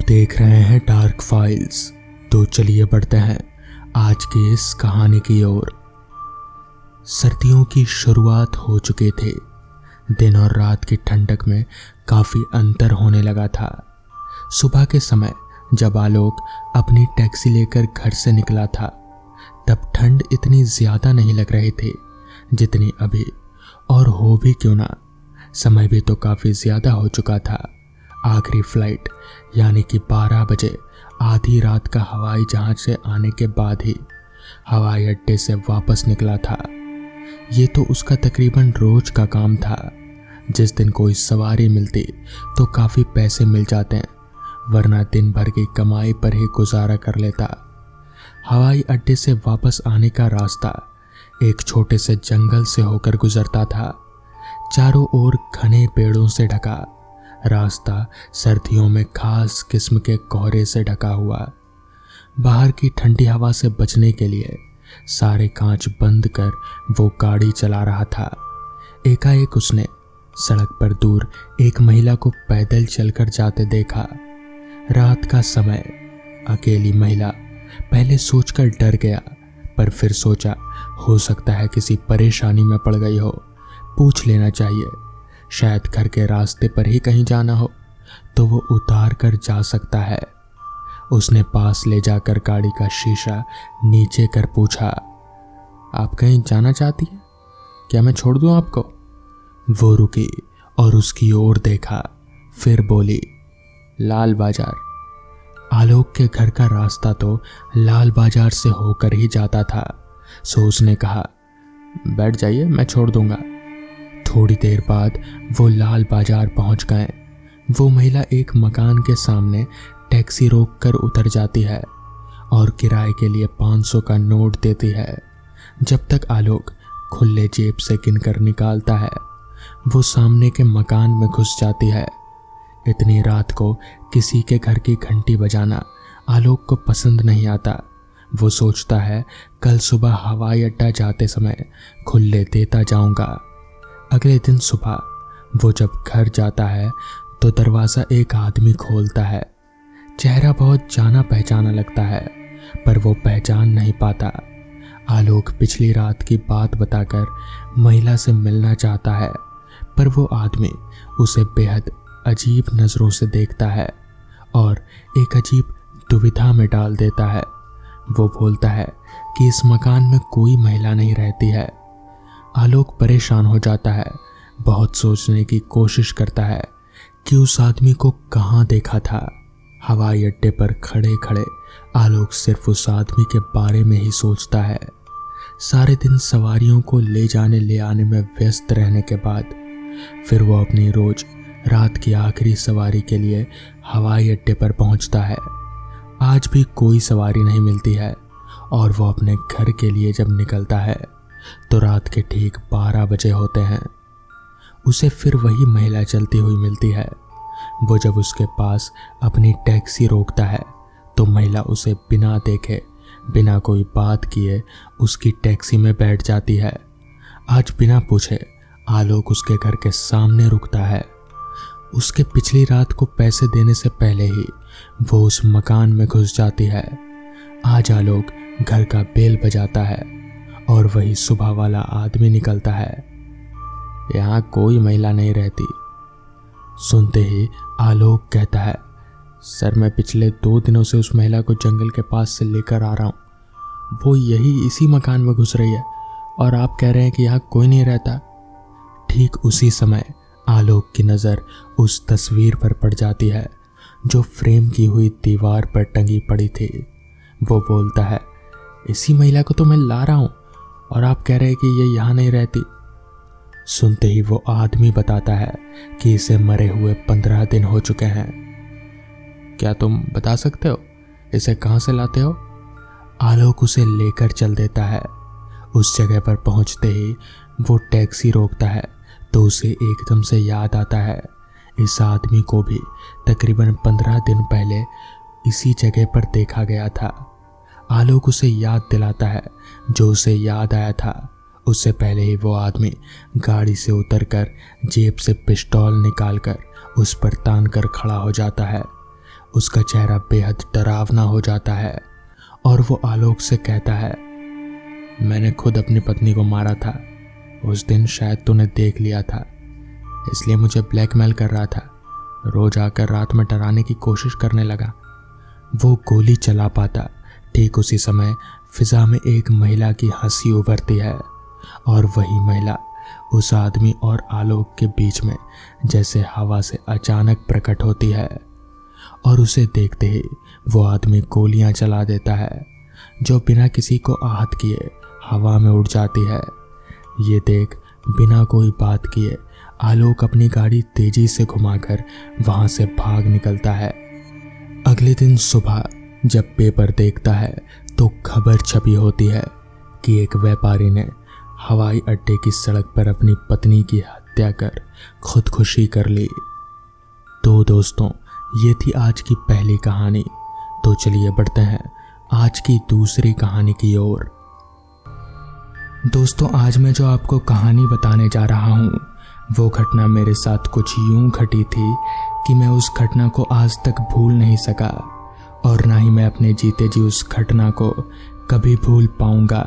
देख रहे हैं डार्क फाइल्स। तो चलिए बढ़ते हैं आज की इस कहानी की ओर। सर्दियों की शुरुआत हो चुकी थी। दिन और रात की ठंडक में काफी अंतर होने लगा था। सुबह के समय जब आलोक अपनी टैक्सी लेकर घर से निकला था तब ठंड इतनी ज्यादा नहीं लग रही थी जितनी अभी, और हो भी क्यों ना, समय भी तो काफी ज्यादा हो चुका था। आखिरी फ्लाइट यानी कि 12 बजे आधी रात का हवाई जहाज से आने के बाद ही हवाई अड्डे से वापस निकला था। ये तो उसका तकरीबन रोज का काम था। जिस दिन कोई सवारी मिलती तो काफी पैसे मिल जाते हैं, वरना दिन भर की कमाई पर ही गुजारा कर लेता। हवाई अड्डे से वापस आने का रास्ता एक छोटे से जंगल से होकर गुजरता था। चारों ओर घने पेड़ों से ढका रास्ता सर्दियों में खास किस्म के कोहरे से ढका हुआ। बाहर की ठंडी हवा से बचने के लिए सारे कांच बंद कर वो गाड़ी चला रहा था। एकाएक उसने सड़क पर दूर एक महिला को पैदल चलकर जाते देखा। रात का समय। अकेली महिला। पहले सोचकर डर गया, पर फिर सोचा हो सकता है किसी परेशानी में पड़ गई हो, पूछ लेना चाहिए। शायद घर के रास्ते पर ही कहीं जाना हो तो वो उतार कर जा सकता है। उसने पास ले जाकर गाड़ी का शीशा नीचे कर पूछा, आप कहीं जाना चाहती हैं? क्या मैं छोड़ दूं आपको? वो रुकी और उसकी ओर देखा, फिर बोली, लाल बाजार। आलोक के घर का रास्ता तो लाल बाजार से होकर ही जाता था, सो उसने कहा, बैठ जाइए, मैं छोड़ दूंगा। थोड़ी देर बाद वो लाल बाजार पहुंच गए। वो महिला एक मकान के सामने टैक्सी रोककर उतर जाती है और किराए के लिए 500 का नोट देती है। जब तक आलोक खुले जेब से गिनकर निकालता है, वो सामने के मकान में घुस जाती है। इतनी रात को किसी के घर की घंटी बजाना आलोक को पसंद नहीं आता। वो सोचता है कल सुबह हवाई अड्डा जाते समय खुले देता जाऊंगा। अगले दिन सुबह वो जब घर जाता है तो दरवाज़ा एक आदमी खोलता है। चेहरा बहुत जाना पहचाना लगता है, पर वो पहचान नहीं पाता। आलोक पिछली रात की बात बताकर महिला से मिलना चाहता है, पर वो आदमी उसे बेहद अजीब नज़रों से देखता है और एक अजीब दुविधा में डाल देता है। वो बोलता है कि इस मकान में कोई महिला नहीं रहती है। आलोक परेशान हो जाता है, बहुत सोचने की कोशिश करता है कि उस आदमी को कहाँ देखा था। हवाई अड्डे पर खड़े खड़े आलोक सिर्फ उस आदमी के बारे में ही सोचता है। सारे दिन सवारियों को ले जाने ले आने में व्यस्त रहने के बाद फिर वो अपनी रोज रात की आखिरी सवारी के लिए हवाई अड्डे पर पहुंचता है। आज भी कोई सवारी नहीं मिलती है और वो अपने घर के लिए जब निकलता है तो रात के ठीक 12 बजे होते हैं। उसे फिर वही महिला चलती हुई मिलती है। वो जब उसके पास अपनी टैक्सी रोकता है तो महिला उसे बिना देखे, बिना कोई बात किए उसकी टैक्सी में बैठ जाती है। आज बिना पूछे आलोक उसके घर के सामने रुकता है। उसके पिछली रात को पैसे देने से पहले ही वो उस मकान में घुस जाती है। आज आलोक घर का बेल बजाता है और वही सुबह वाला आदमी निकलता है। यहाँ कोई महिला नहीं रहती। सुनते ही आलोक कहता है, सर मैं पिछले 2 दिनों से उस महिला को जंगल के पास से लेकर आ रहा हूँ। वो यही इसी मकान में घुस रही है और आप कह रहे हैं कि यहाँ कोई नहीं रहता। ठीक उसी समय आलोक की नज़र उस तस्वीर पर पड़ जाती है जो फ्रेम की हुई दीवार पर टंगी पड़ी थी। वो बोलता है, इसी महिला को तो मैं ला रहा हूँ और आप कह रहे हैं कि ये यहाँ नहीं रहती। सुनते ही वो आदमी बताता है कि इसे मरे हुए 15 दिन हो चुके हैं। क्या तुम बता सकते हो इसे कहाँ से लाते हो? आलोक उसे लेकर चल देता है। उस जगह पर पहुंचते ही वो टैक्सी रोकता है तो उसे एकदम से याद आता है, इस आदमी को भी तकरीबन 15 दिन पहले इसी जगह पर देखा गया था। आलोक उसे याद दिलाता है जो उसे याद आया था। उससे पहले ही वो आदमी गाड़ी से उतरकर जेब से पिस्तौल निकालकर उस पर तान कर खड़ा हो जाता है। उसका चेहरा बेहद डरावना हो जाता है और वो आलोक से कहता है, मैंने खुद अपनी पत्नी को मारा था। उस दिन शायद तूने देख लिया था, इसलिए मुझे ब्लैकमेल कर रहा था। रोज आकर रात में डराने की कोशिश करने लगा। वो गोली चला पाता। ठीक उसी समय फिजा में एक महिला की हंसी उभरती है और वही महिला उस आदमी और आलोक के बीच में जैसे हवा से अचानक प्रकट होती है और उसे देखते ही वो आदमी गोलियां चला देता है जो बिना किसी को आहत किए हवा में उड़ जाती है। ये देख बिना कोई बात किए आलोक अपनी गाड़ी तेजी से घुमाकर वहां से भाग निकलता है। अगले दिन सुबह जब पेपर देखता है तो खबर छपी होती है कि एक व्यापारी ने हवाई अड्डे की सड़क पर अपनी पत्नी की हत्या कर खुदकुशी कर ली। तो दोस्तों, ये थी आज की पहली कहानी। तो चलिए बढ़ते हैं आज की दूसरी कहानी की ओर। दोस्तों, आज मैं जो आपको कहानी बताने जा रहा हूँ वो घटना मेरे साथ कुछ यूं घटी थी कि मैं उस घटना को आज तक भूल नहीं सका और ना ही मैं अपने जीते जी उस घटना को कभी भूल पाऊंगा।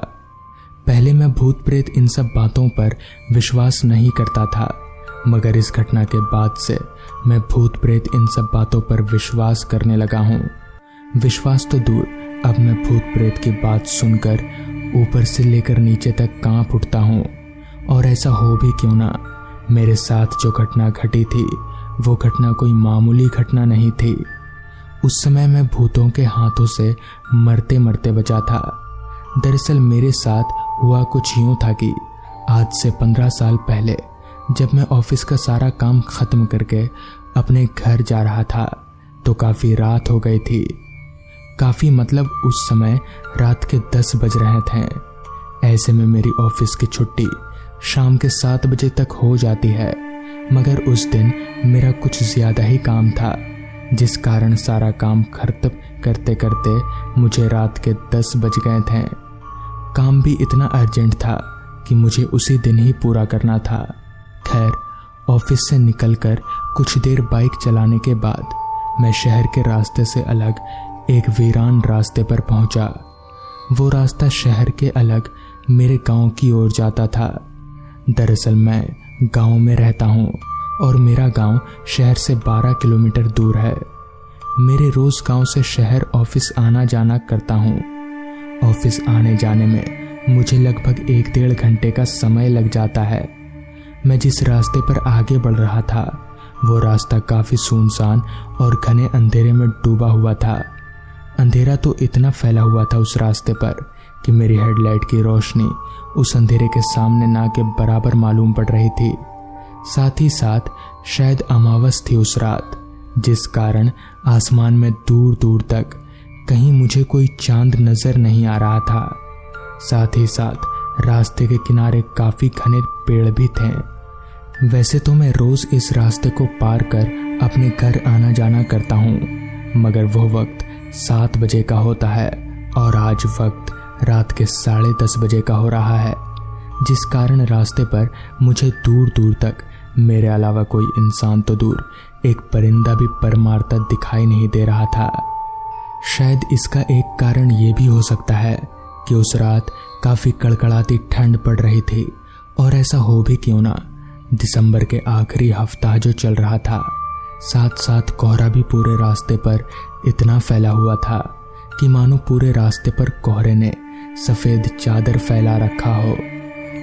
पहले मैं भूत प्रेत इन सब बातों पर विश्वास नहीं करता था, मगर इस घटना के बाद से मैं भूत प्रेत इन सब बातों पर विश्वास करने लगा हूँ। विश्वास तो दूर, अब मैं भूत प्रेत की बात सुनकर ऊपर से लेकर नीचे तक कांप उठता हूँ। और ऐसा हो भी क्यों ना, मेरे साथ जो घटना घटी थी वो घटना कोई मामूली घटना नहीं थी। उस समय मैं भूतों के हाथों से मरते मरते बचा था। दरअसल मेरे साथ हुआ कुछ यूं था कि आज से 15 साल पहले जब मैं ऑफिस का सारा काम खत्म करके अपने घर जा रहा था तो काफ़ी रात हो गई थी। काफ़ी मतलब उस समय रात के 10 बज रहे थे। ऐसे में मेरी ऑफिस की छुट्टी शाम के 7 बजे तक हो जाती है, मगर उस दिन मेरा कुछ ज़्यादा ही काम था, जिस कारण सारा काम खत्म करते करते मुझे रात के 10 बज गए थे। काम भी इतना अर्जेंट था कि मुझे उसी दिन ही पूरा करना था। खैर, ऑफिस से निकलकर कुछ देर बाइक चलाने के बाद मैं शहर के रास्ते से अलग एक वीरान रास्ते पर पहुंचा। वो रास्ता शहर के अलग मेरे गांव की ओर जाता था। दरअसल मैं गांव में रहता हूं और मेरा गांव शहर से 12 किलोमीटर दूर है। मेरे रोज गांव से शहर ऑफिस आना जाना करता हूं। ऑफिस आने जाने में मुझे लगभग 1-1.5 घंटे का समय लग जाता है। मैं जिस रास्ते पर आगे बढ़ रहा था वो रास्ता काफ़ी सुनसान और घने अंधेरे में डूबा हुआ था। अंधेरा तो इतना फैला हुआ था उस रास्ते पर कि मेरी हेडलाइट की रोशनी उस अंधेरे के सामने ना के बराबर मालूम पड़ रही थी। साथ ही साथ शायद अमावस थी उस रात, जिस कारण आसमान में दूर दूर तक कहीं मुझे कोई चांद नजर नहीं आ रहा था। साथ ही साथ रास्ते के किनारे काफी घने पेड़ भी थे। वैसे तो मैं रोज इस रास्ते को पार कर अपने घर आना जाना करता हूँ, मगर वो वक्त 7 बजे का होता है और आज वक्त रात के 10:30 बजे का हो रहा है, जिस कारण रास्ते पर मुझे दूर दूर तक मेरे अलावा कोई इंसान तो दूर एक परिंदा भी परमारता दिखाई नहीं दे रहा था। शायद इसका एक कारण ये भी हो सकता है कि उस रात काफ़ी कड़कड़ाती ठंड पड़ रही थी, और ऐसा हो भी क्यों ना, दिसंबर के आखिरी हफ्ता जो चल रहा था, साथ साथ कोहरा भी पूरे रास्ते पर इतना फैला हुआ था कि मानो पूरे रास्ते पर कोहरे ने सफ़ेद चादर फैला रखा हो।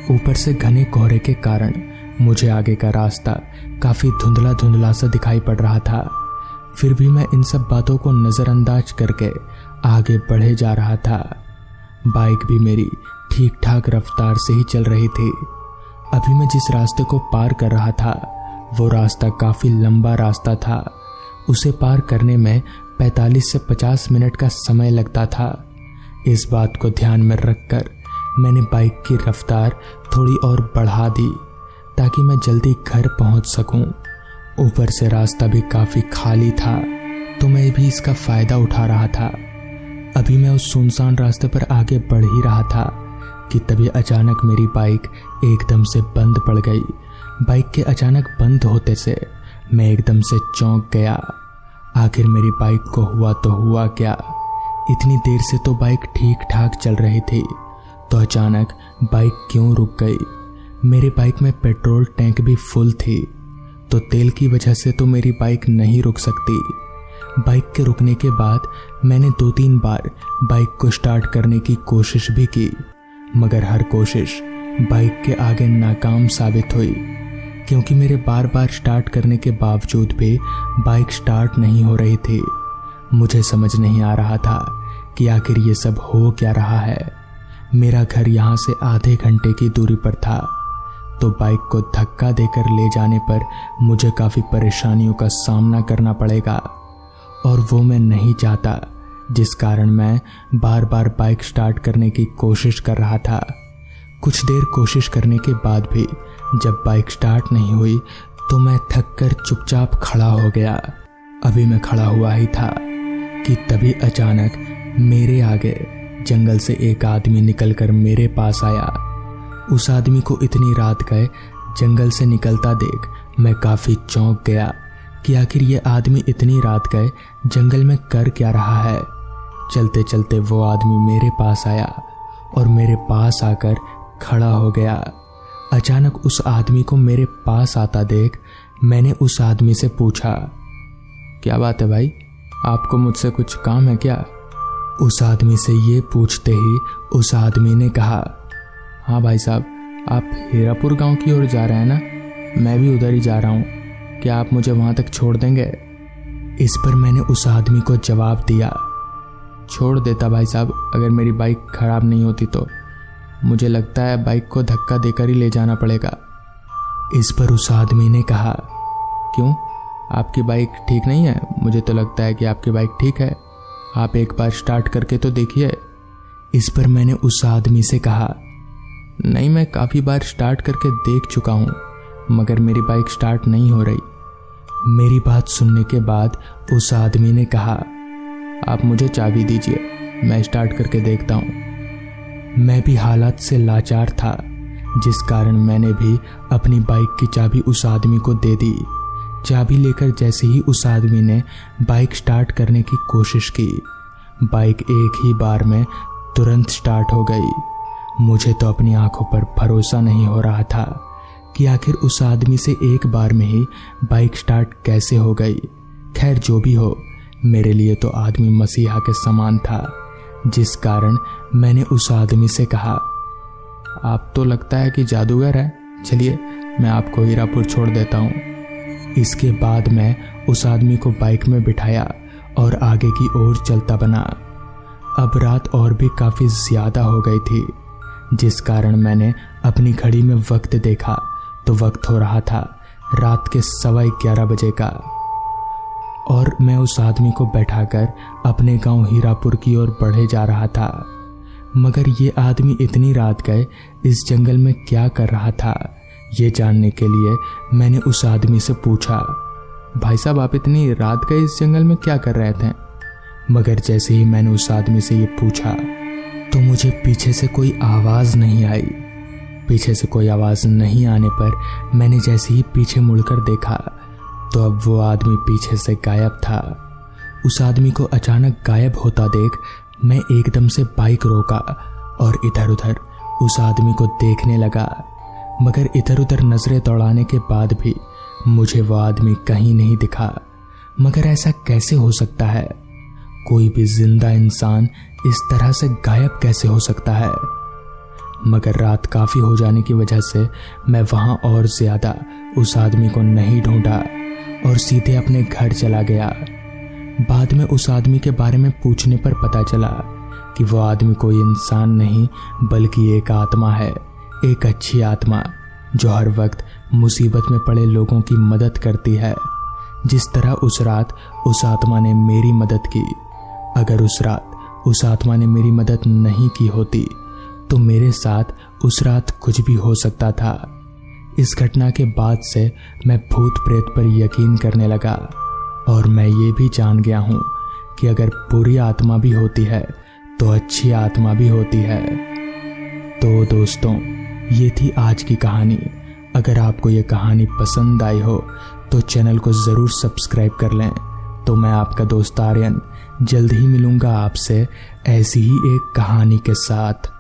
ऊपर से घने कोहरे के कारण मुझे आगे का रास्ता काफ़ी धुंधला धुंधला सा दिखाई पड़ रहा था। फिर भी मैं इन सब बातों को नज़रअंदाज करके आगे बढ़े जा रहा था। बाइक भी मेरी ठीक ठाक रफ्तार से ही चल रही थी। अभी मैं जिस रास्ते को पार कर रहा था वो रास्ता काफ़ी लंबा रास्ता था। उसे पार करने में 45 से 50 मिनट का समय लगता था। इस बात को ध्यान में रखकर मैंने बाइक की रफ्तार थोड़ी और बढ़ा दी ताकि मैं जल्दी घर पहुंच सकूं। ऊपर से रास्ता भी काफ़ी खाली था, तो मैं भी इसका फ़ायदा उठा रहा था। अभी मैं उस सुनसान रास्ते पर आगे बढ़ ही रहा था कि तभी अचानक मेरी बाइक एकदम से बंद पड़ गई। बाइक के अचानक बंद होते से मैं एकदम से चौंक गया। आखिर मेरी बाइक को हुआ तो हुआ क्या। इतनी देर से तो बाइक ठीक ठाक चल रही थी, तो अचानक बाइक क्यों रुक गई। मेरे बाइक में पेट्रोल टैंक भी फुल थी, तो तेल की वजह से तो मेरी बाइक नहीं रुक सकती। बाइक के रुकने के बाद मैंने 2-3 बार बाइक को स्टार्ट करने की कोशिश भी की, मगर हर कोशिश बाइक के आगे नाकाम साबित हुई, क्योंकि मेरे बार बार स्टार्ट करने के बावजूद भी बाइक स्टार्ट नहीं हो रही थी। मुझे समझ नहीं आ रहा था कि आखिर ये सब हो क्या रहा है। मेरा घर यहाँ से आधे घंटे की दूरी पर था, तो बाइक को धक्का देकर ले जाने पर मुझे काफ़ी परेशानियों का सामना करना पड़ेगा, और वो मैं नहीं चाहता, जिस कारण मैं बार बार बाइक स्टार्ट करने की कोशिश कर रहा था। कुछ देर कोशिश करने के बाद भी जब बाइक स्टार्ट नहीं हुई तो मैं थक कर चुपचाप खड़ा हो गया। अभी मैं खड़ा हुआ ही था कि तभी अचानक मेरे आगे जंगल से एक आदमी निकलकर मेरे पास आया। उस आदमी को इतनी रात गए जंगल से निकलता देख मैं काफ़ी चौंक गया कि आखिर ये आदमी इतनी रात गए जंगल में कर क्या रहा है। चलते चलते वो आदमी मेरे पास आया और मेरे पास आकर खड़ा हो गया। अचानक उस आदमी को मेरे पास आता देख मैंने उस आदमी से पूछा, क्या बात है भाई, आपको मुझसे कुछ काम है क्या? उस आदमी से ये पूछते ही उस आदमी ने कहा, हाँ भाई साहब, आप हीरापुर गांव की ओर जा रहे हैं ना? मैं भी उधर ही जा रहा हूँ, क्या आप मुझे वहाँ तक छोड़ देंगे? इस पर मैंने उस आदमी को जवाब दिया, छोड़ देता भाई साहब, अगर मेरी बाइक खराब नहीं होती तो। मुझे लगता है बाइक को धक्का देकर ही ले जाना पड़ेगा। इस पर उस आदमी ने कहा, क्यों, आपकी बाइक ठीक नहीं है? मुझे तो लगता है कि आपकी बाइक ठीक है, आप एक बार स्टार्ट करके तो देखिए। इस पर मैंने उस आदमी से कहा, नहीं, मैं काफ़ी बार स्टार्ट करके देख चुका हूँ, मगर मेरी बाइक स्टार्ट नहीं हो रही। मेरी बात सुनने के बाद उस आदमी ने कहा, आप मुझे चाबी दीजिए, मैं स्टार्ट करके देखता हूँ। मैं भी हालात से लाचार था, जिस कारण मैंने भी अपनी बाइक की चाबी उस आदमी को दे दी। चाबी लेकर जैसे ही उस आदमी ने बाइक स्टार्ट करने की कोशिश की, बाइक एक ही बार में तुरंत स्टार्ट हो गई। मुझे तो अपनी आंखों पर भरोसा नहीं हो रहा था कि आखिर उस आदमी से एक बार में ही बाइक स्टार्ट कैसे हो गई। खैर जो भी हो, मेरे लिए तो आदमी मसीहा के समान था, जिस कारण मैंने उस आदमी से कहा, आप तो लगता है कि जादूगर है, चलिए मैं आपको हीरापुर छोड़ देता हूँ। इसके बाद मैं उस आदमी को बाइक में बिठाया और आगे की ओर चलता बना। अब रात और भी काफ़ी ज़्यादा हो गई थी, जिस कारण मैंने अपनी घड़ी में वक्त देखा तो वक्त हो रहा था रात के 11:15 बजे का, और मैं उस आदमी को बैठाकर अपने गांव हीरापुर की ओर बढ़े जा रहा था। मगर ये आदमी इतनी रात गए इस जंगल में क्या कर रहा था, ये जानने के लिए मैंने उस आदमी से पूछा, भाई साहब, आप इतनी रात गए इस जंगल में क्या कर रहे थे? मगर जैसे ही मैंने उस आदमी से ये पूछा तो मुझे पीछे से कोई आवाज़ नहीं आई। पीछे से कोई आवाज़ नहीं आने पर मैंने जैसे ही पीछे मुड़कर देखा तो अब वो आदमी पीछे से गायब था। उस आदमी को अचानक गायब होता देख मैं एकदम से बाइक रोका और इधर उधर उस आदमी को देखने लगा, मगर इधर उधर नज़रें दौड़ाने के बाद भी मुझे वो आदमी कहीं नहीं दिखा। मगर ऐसा कैसे हो सकता है? कोई भी जिंदा इंसान इस तरह से गायब कैसे हो सकता है? मगर रात काफ़ी हो जाने की वजह से मैं वहाँ और ज़्यादा उस आदमी को नहीं ढूंढा और सीधे अपने घर चला गया। बाद में उस आदमी के बारे में पूछने पर पता चला कि वो आदमी कोई इंसान नहीं बल्कि एक आत्मा है, एक अच्छी आत्मा जो हर वक्त मुसीबत में पड़े लोगों की मदद करती है। जिस तरह उस रात उस आत्मा ने मेरी मदद की, अगर उस रात उस आत्मा ने मेरी मदद नहीं की होती तो मेरे साथ उस रात कुछ भी हो सकता था। इस घटना के बाद से मैं भूत प्रेत पर यकीन करने लगा और मैं ये भी जान गया हूँ कि अगर बुरी आत्मा भी होती है तो अच्छी आत्मा भी होती है। तो दोस्तों, ये थी आज की कहानी। अगर आपको ये कहानी पसंद आई हो तो चैनल को ज़रूर सब्सक्राइब कर लें तो मैं आपका दोस्त आर्यन जल्द ही मिलूंगा आपसे ऐसी ही एक कहानी के साथ।